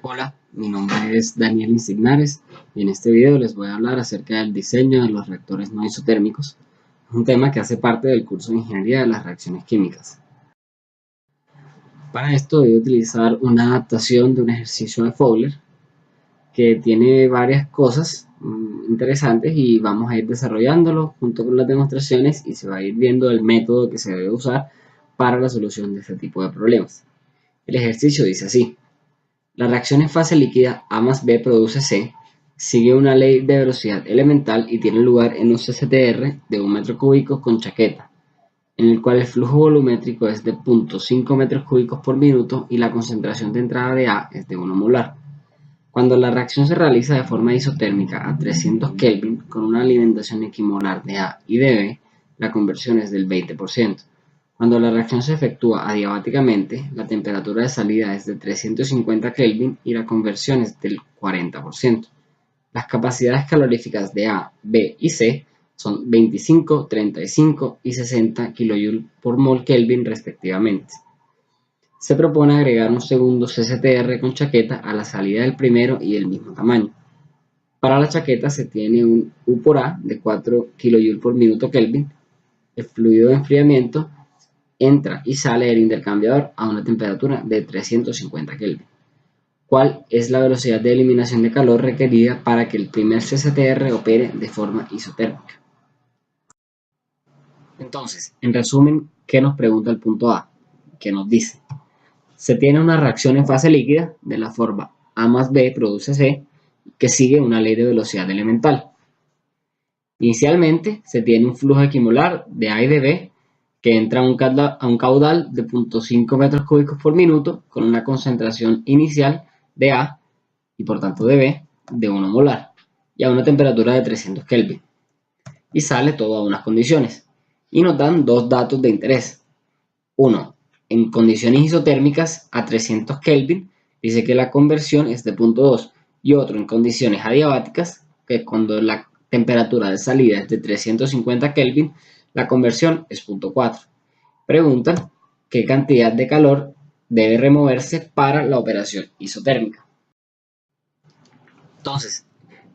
Hola, mi nombre es Daniel Insignares y en este video les voy a hablar acerca del diseño de los reactores no isotérmicos, un tema que hace parte del curso de Ingeniería de las Reacciones Químicas. Para esto voy a utilizar una adaptación de un ejercicio de Fowler que tiene varias cosas interesantes y vamos a ir desarrollándolo junto con las demostraciones y se va a ir viendo el método que se debe usar para la solución de este tipo de problemas. El ejercicio dice así: la reacción en fase líquida A más B produce C, sigue una ley de velocidad elemental y tiene lugar en un CCTR de 1 metro cúbico con chaqueta, en el cual el flujo volumétrico es de 0.5 metros cúbicos por minuto y la concentración de entrada de A es de 1 molar. Cuando la reacción se realiza de forma isotérmica a 300 Kelvin con una alimentación equimolar de A y de B, la conversión es del 20%. Cuando la reacción se efectúa adiabáticamente, la temperatura de salida es de 350 Kelvin y la conversión es del 40%. Las capacidades caloríficas de A, B y C son 25, 35 y 60 kJ por mol Kelvin respectivamente. Se propone agregar un segundo CCTR con chaqueta a la salida del primero y del mismo tamaño. Para la chaqueta se tiene un U por A de 4 kJ por minuto Kelvin. El fluido de enfriamiento entra y sale del intercambiador a una temperatura de 350 Kelvin. ¿Cuál es la velocidad de eliminación de calor requerida para que el primer CCTR opere de forma isotérmica? Entonces, en resumen, ¿qué nos pregunta el punto A? ¿Qué nos dice? Se tiene una reacción en fase líquida de la forma A más B produce C, que sigue una ley de velocidad elemental. Inicialmente se tiene un flujo equimolar de A y de B que entra a un caudal de 0.5 metros cúbicos por minuto con una concentración inicial de A y por tanto de B de 1 molar y a una temperatura de 300 Kelvin. Y sale todo a unas condiciones. Y nos dan dos datos de interés. Uno, en condiciones isotérmicas a 300 Kelvin, dice que la conversión es de 0.2, y otro en condiciones adiabáticas, que cuando la temperatura de salida es de 350 Kelvin, la conversión es 0.4. Preguntan qué cantidad de calor debe removerse para la operación isotérmica. Entonces,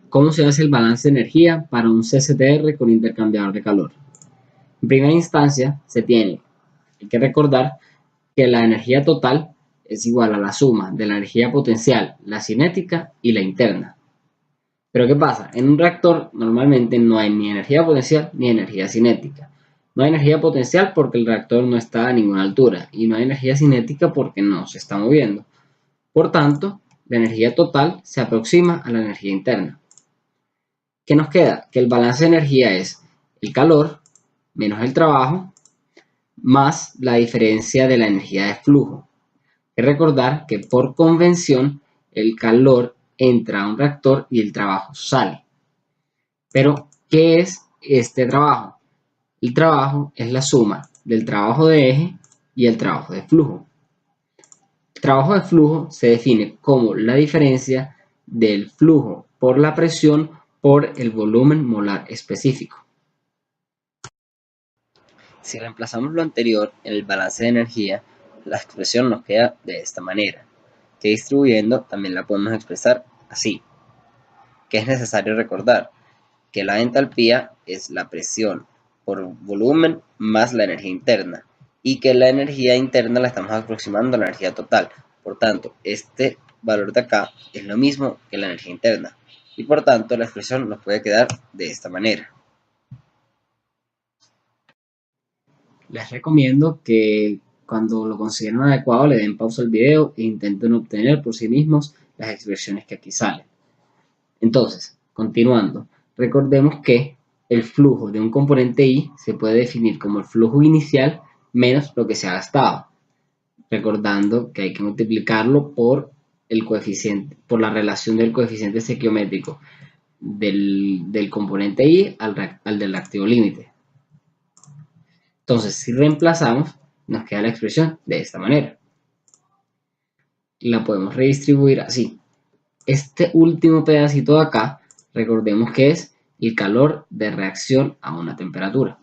¿cómo se hace el balance de energía para un CCTR con intercambiador de calor? En primera instancia, hay que recordar que la energía total es igual a la suma de la energía potencial, la cinética y la interna. Pero ¿qué pasa? En un reactor normalmente no hay ni energía potencial ni energía cinética. No hay energía potencial porque el reactor no está a ninguna altura y no hay energía cinética porque no se está moviendo. Por tanto, la energía total se aproxima a la energía interna. ¿Qué nos queda? Que el balance de energía es el calor menos el trabajo más la diferencia de la energía de flujo. Hay que recordar que por convención el calor entra a un reactor y el trabajo sale. Pero, ¿qué es este trabajo? El trabajo es la suma del trabajo de eje y el trabajo de flujo. El trabajo de flujo se define como la diferencia del flujo por la presión por el volumen molar específico. Si reemplazamos lo anterior en el balance de energía, la expresión nos queda de esta manera, que distribuyendo también la podemos expresar así. Que es necesario recordar que la entalpía es la presión por volumen más la energía interna y que la energía interna la estamos aproximando a la energía total. Por tanto, este valor de acá es lo mismo que la energía interna y por tanto la expresión nos puede quedar de esta manera. Les recomiendo que cuando lo consideren adecuado le den pausa al video e intenten obtener por sí mismos las expresiones que aquí salen. Entonces, continuando, recordemos que el flujo de un componente I se puede definir como el flujo inicial menos lo que se ha gastado, recordando que hay que multiplicarlo por el coeficiente, por la relación del coeficiente estequiométrico del componente I al del reactivo límite. Entonces, si reemplazamos, nos queda la expresión de esta manera. La podemos redistribuir así. Este último pedacito de acá, recordemos que es el calor de reacción a una temperatura.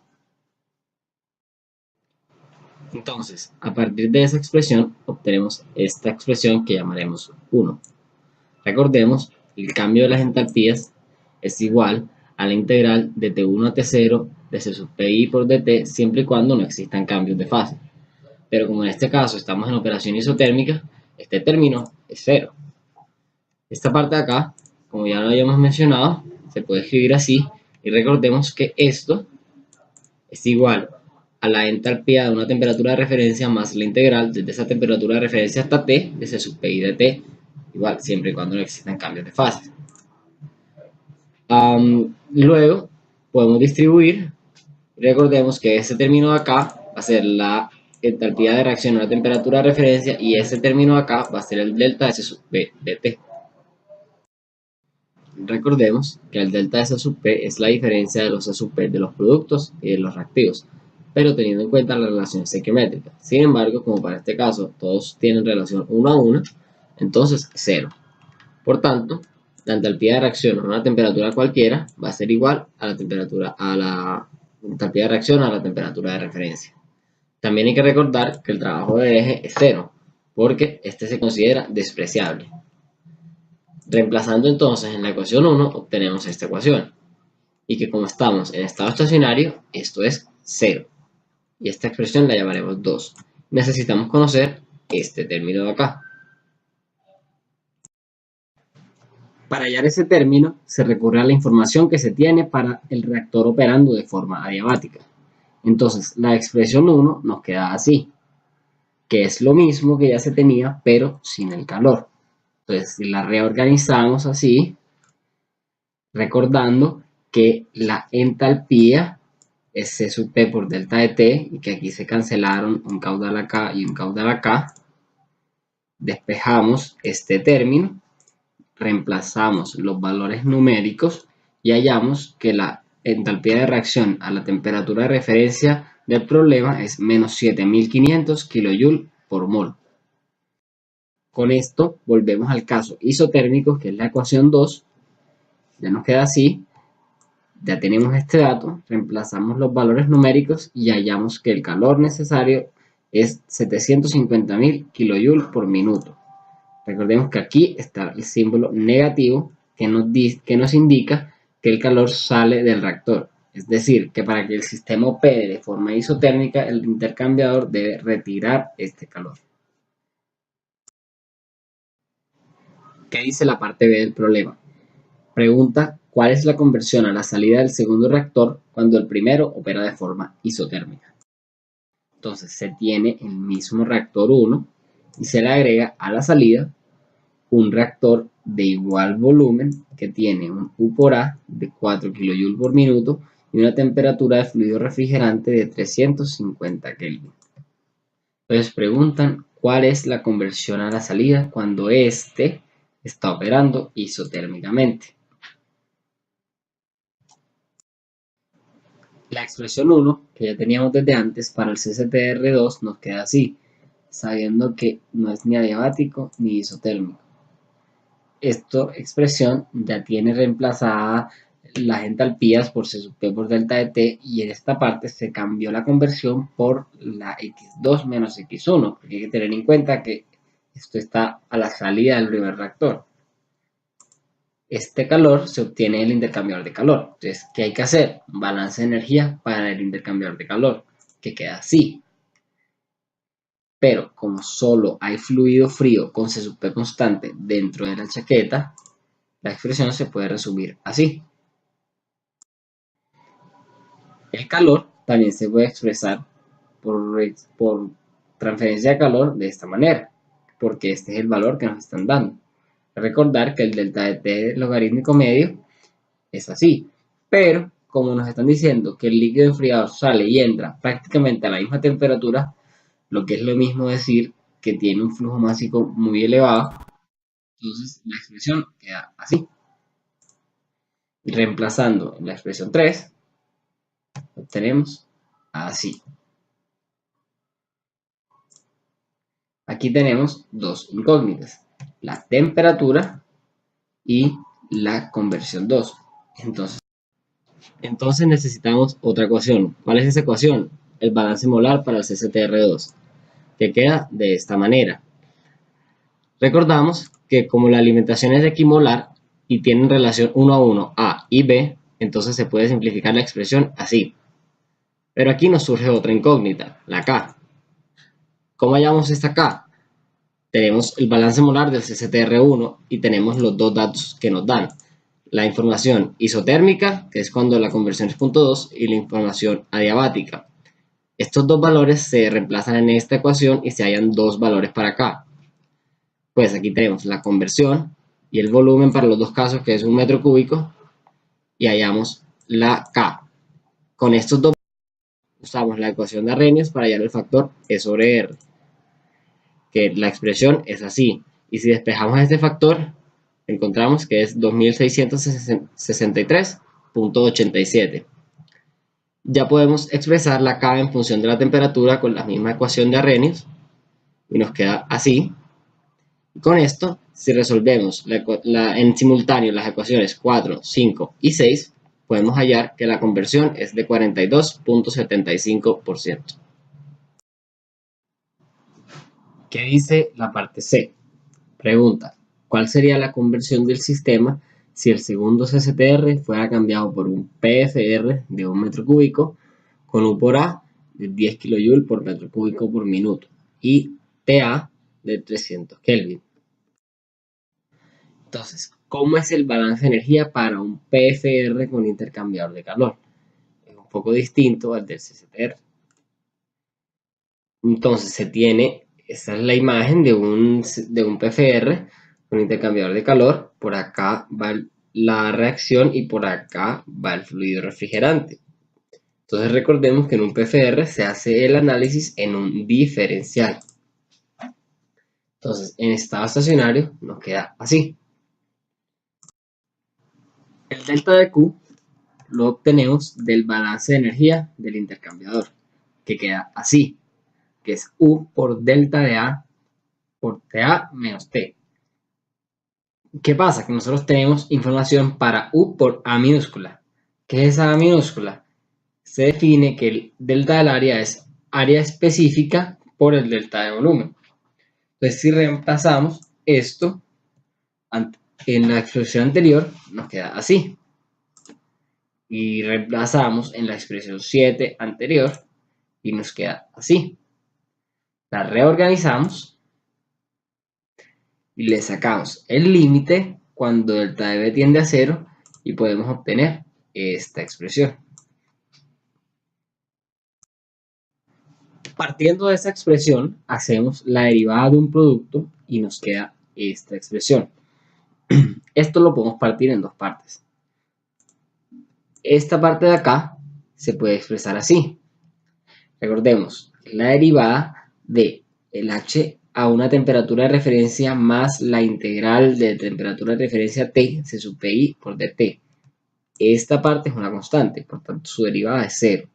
Entonces, a partir de esa expresión, obtenemos esta expresión que llamaremos 1. Recordemos, el cambio de las entalpías es igual a la integral de T1 a T0 de C sub Pi por dt siempre y cuando no existan cambios de fase. Pero como en este caso estamos en operación isotérmica, este término es cero. Esta parte de acá, como ya lo habíamos mencionado, se puede escribir así y recordemos que esto es igual a la entalpía de una temperatura de referencia más la integral desde esa temperatura de referencia hasta T de C sub Pi de T, igual siempre y cuando no existan cambios de fase. Luego podemos distribuir, recordemos que este término de acá va a ser la entalpía de reacción a una temperatura de referencia y ese término de acá va a ser el delta de C sub P de T. Recordemos que el delta de C sub P es la diferencia de los C sub P de los productos y de los reactivos, pero teniendo en cuenta la relación estequiométrica. Sin embargo, como para este caso todos tienen relación 1 a 1, entonces 0. Por tanto, la entalpía de reacción a una temperatura cualquiera va a ser igual a la entalpía de reacción a la temperatura de referencia. También hay que recordar que el trabajo de eje es 0, porque este se considera despreciable. Reemplazando entonces en la ecuación 1 obtenemos esta ecuación, y que como estamos en estado estacionario, esto es 0, y esta expresión la llamaremos 2. Necesitamos conocer este término de acá. Para hallar ese término, se recurre a la información que se tiene para el reactor operando de forma adiabática. Entonces, la expresión 1 nos queda así, que es lo mismo que ya se tenía, pero sin el calor. Entonces, si la reorganizamos así, recordando que la entalpía es C sub P por delta de T, y que aquí se cancelaron un caudal acá y un caudal acá, despejamos este término, reemplazamos los valores numéricos y hallamos que la entalpía de reacción a la temperatura de referencia del problema es menos 7500 kJ por mol. Con esto volvemos al caso isotérmico, que es la ecuación 2. Ya nos queda así. Ya tenemos este dato, reemplazamos los valores numéricos y hallamos que el calor necesario es 750.000 kJ por minuto. Recordemos que aquí está el símbolo negativo que nos indica que el calor sale del reactor. Es decir, que para que el sistema opere de forma isotérmica, el intercambiador debe retirar este calor. ¿Qué dice la parte B del problema? Pregunta cuál es la conversión a la salida del segundo reactor cuando el primero opera de forma isotérmica. Entonces se tiene el mismo reactor 1 y se le agrega a la salida un reactor de igual volumen que tiene un U por A de 4 kJ por minuto y una temperatura de fluido refrigerante de 350 Kelvin. Entonces preguntan cuál es la conversión a la salida cuando éste está operando isotérmicamente. La expresión 1, que ya teníamos desde antes, para el CCTR2 nos queda así, sabiendo que no es ni adiabático ni isotérmico. Esta expresión ya tiene reemplazada las entalpías por C sub P por delta de T, y en esta parte se cambió la conversión por la X2 menos X1, porque hay que tener en cuenta que esto está a la salida del primer reactor. Este calor se obtiene del intercambiador de calor. Entonces, ¿qué hay que hacer? Balance de energía para el intercambiador de calor, que queda así. Pero como solo hay fluido frío con C sub P constante dentro de la chaqueta, la expresión se puede resumir así. El calor también se puede expresar por transferencia de calor de esta manera, porque este es el valor que nos están dando. Recordar que el delta de T logarítmico medio es así, pero como nos están diciendo que el líquido enfriado sale y entra prácticamente a la misma temperatura, lo que es lo mismo decir que tiene un flujo másico muy elevado, entonces la expresión queda así. Reemplazando la expresión 3, obtenemos así. Aquí tenemos dos incógnitas, la temperatura y la conversión 2. Entonces necesitamos otra ecuación. ¿Cuál es esa ecuación? El balance molar para el CCTR2, que queda de esta manera. Recordamos que que como la alimentación es equimolar y tienen relación 1 a 1 A y B, entonces se puede simplificar la expresión así. Pero aquí nos surge otra incógnita, la K. ¿Cómo hallamos esta K? Tenemos el balance molar del CCTR1 y tenemos los dos datos que nos dan. La información isotérmica, que es cuando la conversión es 0.2, y la información adiabática. Estos dos valores se reemplazan en esta ecuación y se hallan dos valores para K. Pues aquí tenemos la conversión y el volumen para los dos casos, que es 1 metro cúbico, y hallamos la K. Con estos dos usamos la ecuación de Arrhenius para hallar el factor E sobre R, que la expresión es así. Y si despejamos este factor, encontramos que es 2663.87. Ya podemos expresar la K en función de la temperatura con la misma ecuación de Arrhenius y nos queda así. Y con esto, si resolvemos en simultáneo las ecuaciones 4, 5 y 6, podemos hallar que la conversión es de 42.75%. ¿Qué dice la parte C? Pregunta, ¿cuál sería la conversión del sistema si el segundo CCTR fuera cambiado por un PFR de 1 metro cúbico con U por A de 10 kJ por metro cúbico por minuto y TA de 300 Kelvin? Entonces, ¿cómo es el balance de energía para un PFR con intercambiador de calor? Es un poco distinto al del CCTR. Entonces, esta es la imagen de un PFR con intercambiador de calor. Por acá va la reacción y por acá va el fluido refrigerante. Entonces, recordemos que en un PFR se hace el análisis en un diferencial. Entonces, en estado estacionario nos queda así. El delta de Q lo obtenemos del balance de energía del intercambiador, que queda así, que es U por delta de A por TA menos T. ¿Qué pasa? Que nosotros tenemos información para U por A minúscula. ¿Qué es esa A minúscula? Se define que el delta del área es área específica por el delta de volumen. Entonces, si reemplazamos esto en la expresión anterior, nos queda así. Y reemplazamos en la expresión 7 anterior y nos queda así. La reorganizamos y le sacamos el límite cuando delta de B tiende a 0 y podemos obtener esta expresión. Partiendo de esta expresión, hacemos la derivada de un producto y nos queda esta expresión. Esto lo podemos partir en dos partes. Esta parte de acá se puede expresar así. Recordemos, la derivada de el H a una temperatura de referencia más la integral de temperatura de referencia T, C sub Pi por dt. Esta parte es una constante, por tanto su derivada es 0.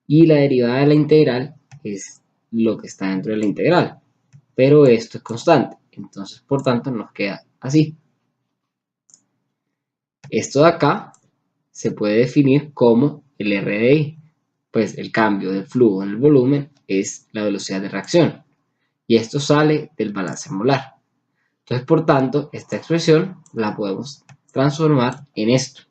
Y la derivada de la integral es lo que está dentro de la integral. Pero esto es constante, entonces por tanto nos queda así. Esto de acá se puede definir como el RDI, pues el cambio del flujo en el volumen es la velocidad de reacción. Y esto sale del balance molar. Entonces, por tanto, esta expresión la podemos transformar en esto.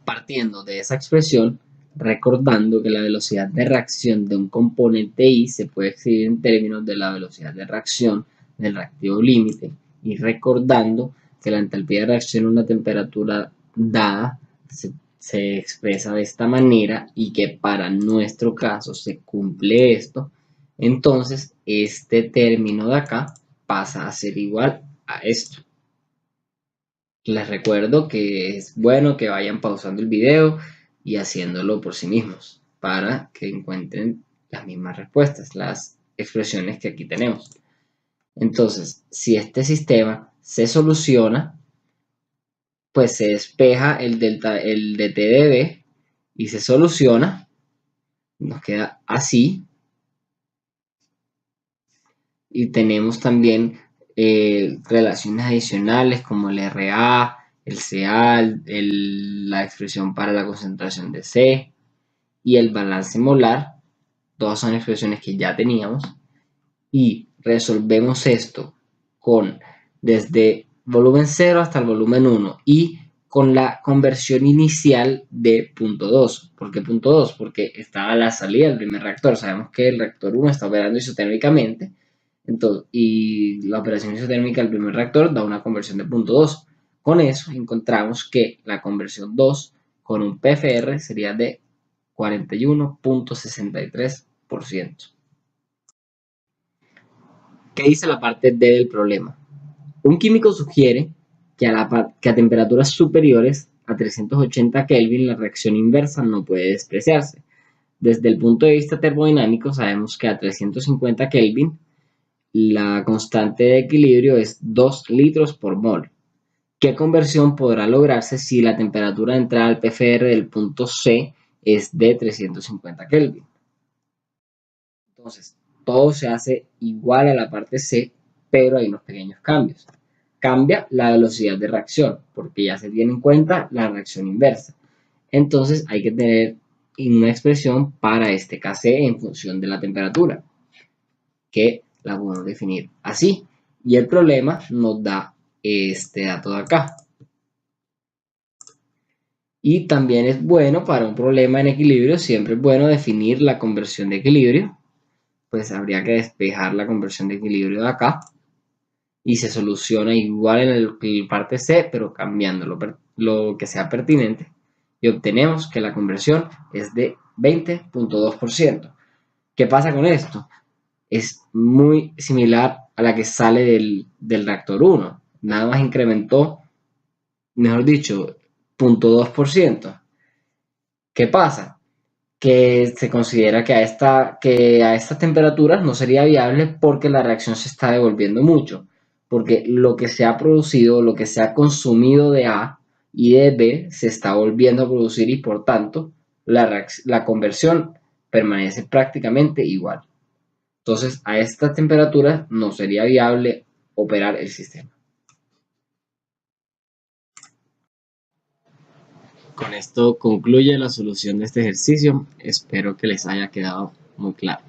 Partiendo de esa expresión, recordando que la velocidad de reacción de un componente I se puede escribir en términos de la velocidad de reacción del reactivo límite y recordando que la entalpía de reacción a una temperatura dada se expresa de esta manera y que para nuestro caso se cumple esto, entonces este término de acá pasa a ser igual a esto. Les recuerdo que es bueno que vayan pausando el video y haciéndolo por sí mismos para que encuentren las mismas respuestas, las expresiones que aquí tenemos. Entonces, si este sistema se soluciona, pues se despeja el dt de B y se soluciona, nos queda así. Y tenemos también relaciones adicionales como el RA, el CA, la expresión para la concentración de C y el balance molar. Todas son expresiones que ya teníamos. y resolvemos esto con desde volumen 0 hasta el volumen 1 y con la conversión inicial de punto 2. ¿Por qué punto 2? Porque estaba a la salida del primer reactor. Sabemos que el reactor 1 está operando isotérmicamente, entonces, y la operación isotérmica del primer reactor da una conversión de punto 2. Con eso encontramos que la conversión 2 con un PFR sería de 41.63%. ¿Qué dice la parte D del problema? Un químico sugiere que a temperaturas superiores a 380 Kelvin la reacción inversa no puede despreciarse. Desde el punto de vista termodinámico sabemos que a 350 Kelvin la constante de equilibrio es 2 litros por mol. ¿Qué conversión podrá lograrse si la temperatura de entrada al PFR del punto C es de 350 Kelvin? Entonces, todo se hace igual a la parte C, pero hay unos pequeños cambios. Cambia la velocidad de reacción, porque ya se tiene en cuenta la reacción inversa. Entonces, hay que tener una expresión para este Kc en función de la temperatura, que la podemos definir así. Y el problema nos da este dato de acá. Y también es bueno para un problema en equilibrio, siempre es bueno definir la conversión de equilibrio. Pues habría que despejar la conversión de equilibrio de acá y se soluciona igual en el parte C, pero cambiando lo que sea pertinente y obtenemos que la conversión es de 20.2%. ¿Qué pasa con esto? Es muy similar a la que sale del reactor 1, nada más incrementó, mejor dicho, 0.2%. ¿Qué pasa? Que se considera que a estas temperaturas no sería viable porque la reacción se está devolviendo mucho, porque lo que se ha producido, lo que se ha consumido de A y de B se está volviendo a producir y por tanto la conversión permanece prácticamente igual. Entonces a estas temperaturas no sería viable operar el sistema. Con esto concluye la solución de este ejercicio. Espero que les haya quedado muy claro.